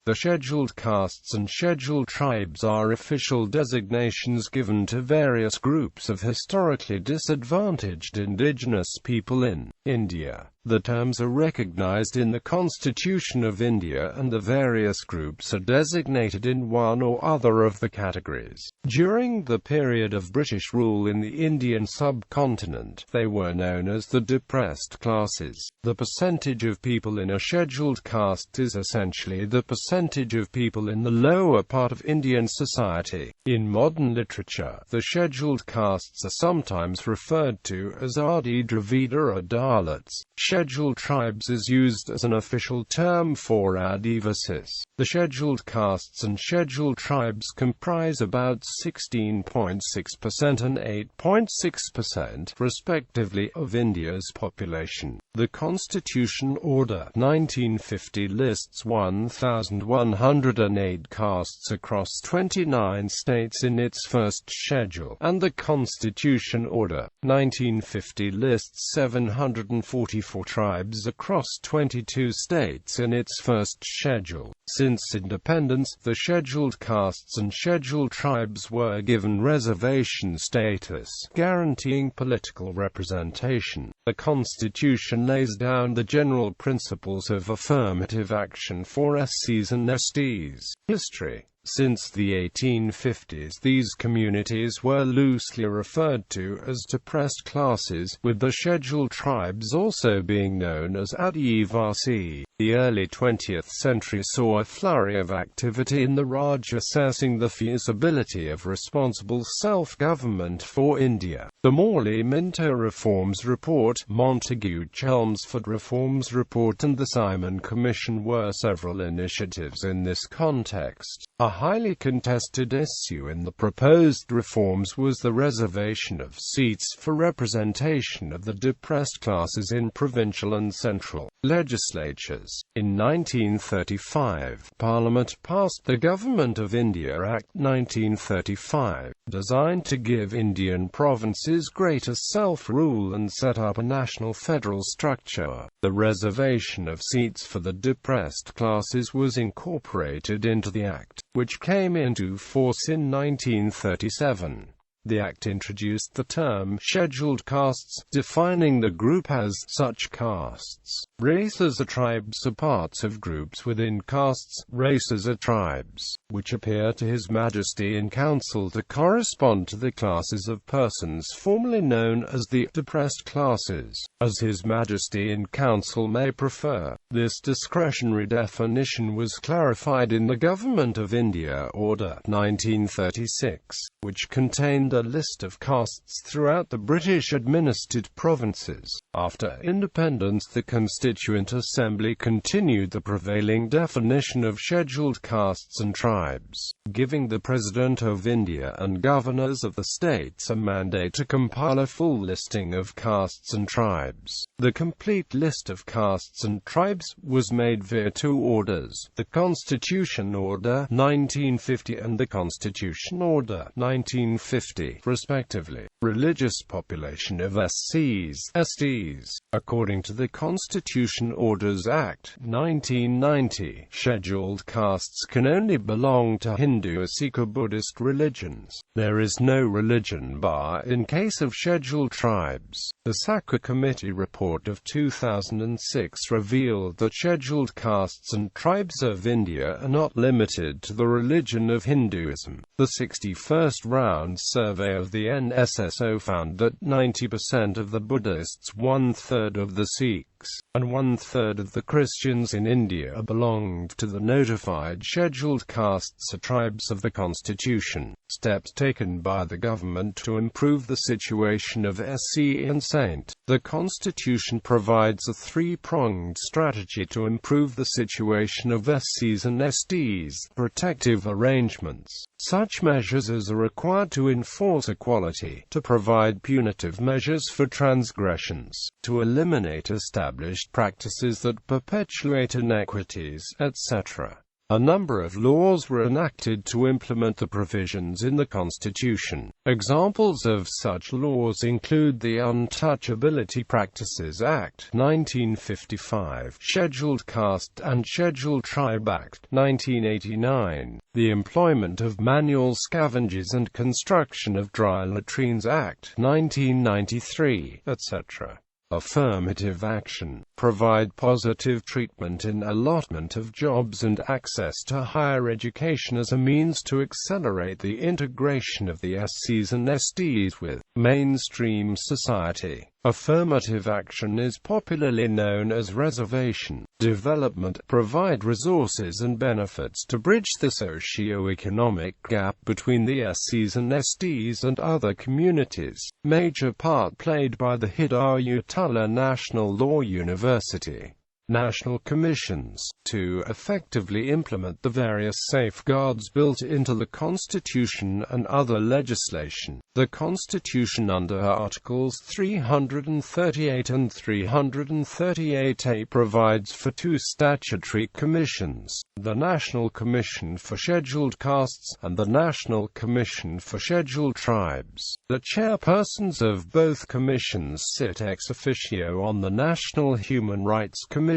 The scheduled castes and scheduled tribes are official designations given to various groups of historically disadvantaged indigenous people in India. The terms are recognized in the Constitution of India, and the various groups are designated in one or other of the categories. During the period of British rule in the Indian subcontinent, they were known as the depressed classes. The percentage of people in a scheduled caste is essentially the percentage of people in the lower part of Indian society. In modern literature, the scheduled castes are sometimes referred to as Adi Dravida or Dalits. Scheduled tribes is used as an official term for Adivasis. The scheduled castes and scheduled tribes comprise about 16.6% and 8.6%, respectively, of India's population. The Constitution Order 1950 lists 1,108 castes across 29 states in its first schedule, and the Constitution Order 1950 lists 744 tribes across 22 states in its first schedule. Since independence, the scheduled castes and scheduled tribes were given reservation status, guaranteeing political representation. The Constitution lays down the general principles of affirmative action for SCs and STs. History. Since the 1850s, these communities were loosely referred to as depressed classes, with the scheduled tribes also being known as Adivasi. The early 20th century saw a flurry of activity in the Raj assessing the feasibility of responsible self-government for India. The Morley-Minto Reforms Report, Montagu-Chelmsford Reforms Report and the Simon Commission were several initiatives in this context. A highly contested issue in the proposed reforms was the reservation of seats for representation of the depressed classes in provincial and central legislatures. In 1935, Parliament passed the Government of India Act 1935, designed to give Indian provinces greater self-rule and set up a national federal structure. The reservation of seats for the depressed classes was incorporated into the Act, which came into force in 1937. The Act introduced the term scheduled castes, defining the group as such castes. Races or tribes are parts of groups within castes. Races are tribes, which appear to His Majesty in Council to correspond to the classes of persons formerly known as the depressed classes, as His Majesty in Council may prefer. This discretionary definition was clarified in the Government of India Order 1936, which contained a list of castes throughout the British-administered provinces. After independence, the Constituent Assembly continued the prevailing definition of scheduled castes and tribes, giving the President of India and governors of the states a mandate to compile a full listing of castes and tribes. The complete list of castes and tribes was made via two orders, the Constitution Order 1950 and the Constitution Order 1950. Respectively. Religious population of SCs, STs. According to the Constitution Orders Act 1990, scheduled castes can only belong to Hindu, Sikh or Buddhist religions. There is no religion bar in case of scheduled tribes. The Sakha Committee report of 2006 revealed that scheduled castes and tribes of India are not limited to the religion of Hinduism. The 61st round survey of the NSSO found that 90% of the Buddhists, 1/3 of the Sikhs, and 1/3 of the Christians in India belonged to the notified scheduled castes or tribes of the Constitution. Steps taken by the government to improve the situation of SC and Saint. The Constitution provides a three-pronged strategy to improve the situation of SCs and STs. Protective arrangements. Such measures as are required to enforce equality, to provide punitive measures for transgressions, to eliminate established practices that perpetuate inequities, etc. A number of laws were enacted to implement the provisions in the Constitution. Examples of such laws include the Untouchability Practices Act, 1955, Scheduled Caste and Scheduled Tribe Act, 1989, the Employment of Manual Scavengers and Construction of Dry Latrines Act, 1993, etc. Affirmative action. Provide positive treatment in allotment of jobs and access to higher education as a means to accelerate the integration of the SCs and SDs with mainstream society. Affirmative action is popularly known as reservation development. Provide resources and benefits to bridge the socio-economic gap between the SCs and SDs and other communities. Major part played by the Hidayatullah National Law University. National commissions, to effectively implement the various safeguards built into the Constitution and other legislation. The Constitution under Articles 338 and 338A provides for two statutory commissions, the National Commission for Scheduled Castes and the National Commission for Scheduled Tribes. The chairpersons of both commissions sit ex officio on the National Human Rights Commission.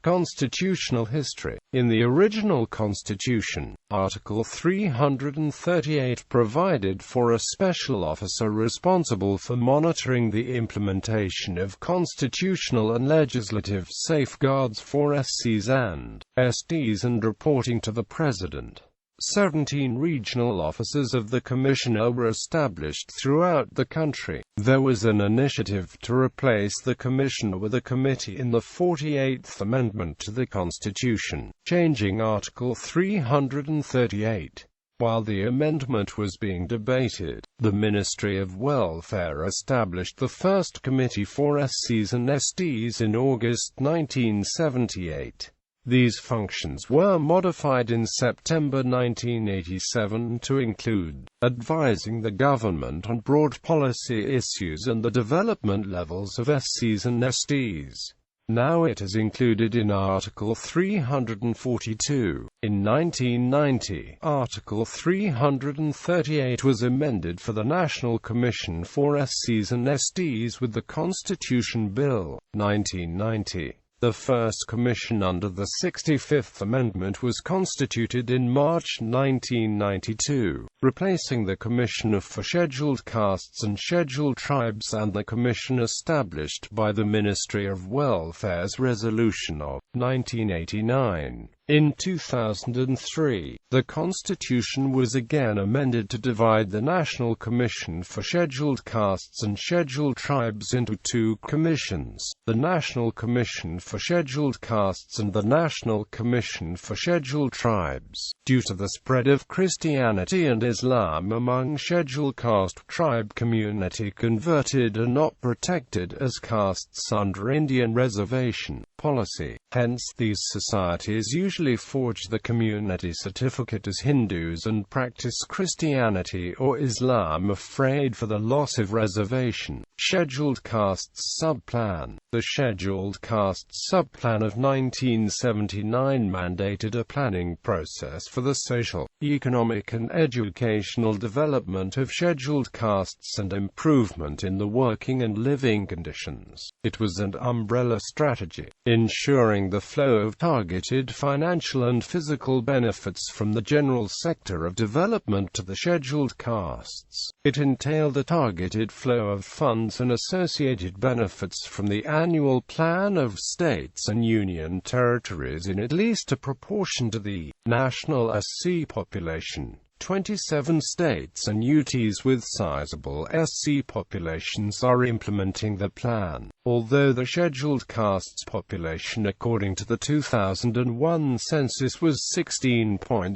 Constitutional history. In the original Constitution, Article 338 provided for a special officer responsible for monitoring the implementation of constitutional and legislative safeguards for SCs and SDs and reporting to the President. 17 regional offices of the Commissioner were established throughout the country. There was an initiative to replace the Commissioner with a committee in the 48th Amendment to the Constitution, changing Article 338. While the amendment was being debated, the Ministry of Welfare established the first committee for SCs and SDs in August 1978. These functions were modified in September 1987 to include advising the government on broad policy issues and the development levels of SCs and SDs. Now it is included in Article 342. In 1990, Article 338 was amended for the National Commission for SCs and SDs with the Constitution Bill, 1990. The first commission under the 65th Amendment was constituted in March 1992, replacing the Commission for Scheduled Castes and Scheduled Tribes and the commission established by the Ministry of Welfare's Resolution of 1989. In 2003, the Constitution was again amended to divide the National Commission for Scheduled Castes and Scheduled Tribes into two commissions, the National Commission for Scheduled Castes and the National Commission for Scheduled Tribes. Due to the spread of Christianity and Islam among scheduled caste tribe community converted and not protected as castes under Indian reservation policy. Hence, these societies usually forge the community certificate as Hindus and practice Christianity or Islam afraid for the loss of reservation. Scheduled Castes Subplan. The Scheduled Castes Subplan of 1979 mandated a planning process for the social, economic and educational development of scheduled castes and improvement in the working and living conditions. It was an umbrella strategy, ensuring the flow of targeted financial and physical benefits from the general sector of development to the scheduled castes. It entailed a targeted flow of funds and associated benefits from the annual plan of states and union territories in at least a proportion to the national SC population. 27 states and UTs with sizable SC populations are implementing the plan. Although the scheduled castes population according to the 2001 census was 16.66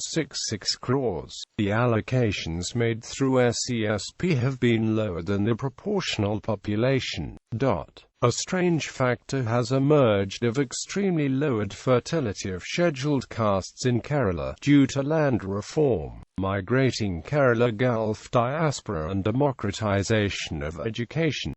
crores, the allocations made through SCSP have been lower than the proportional population. A strange factor has emerged of extremely lowered fertility of scheduled castes in Kerala due to land reform, migrating Kerala Gulf diaspora and democratization of education.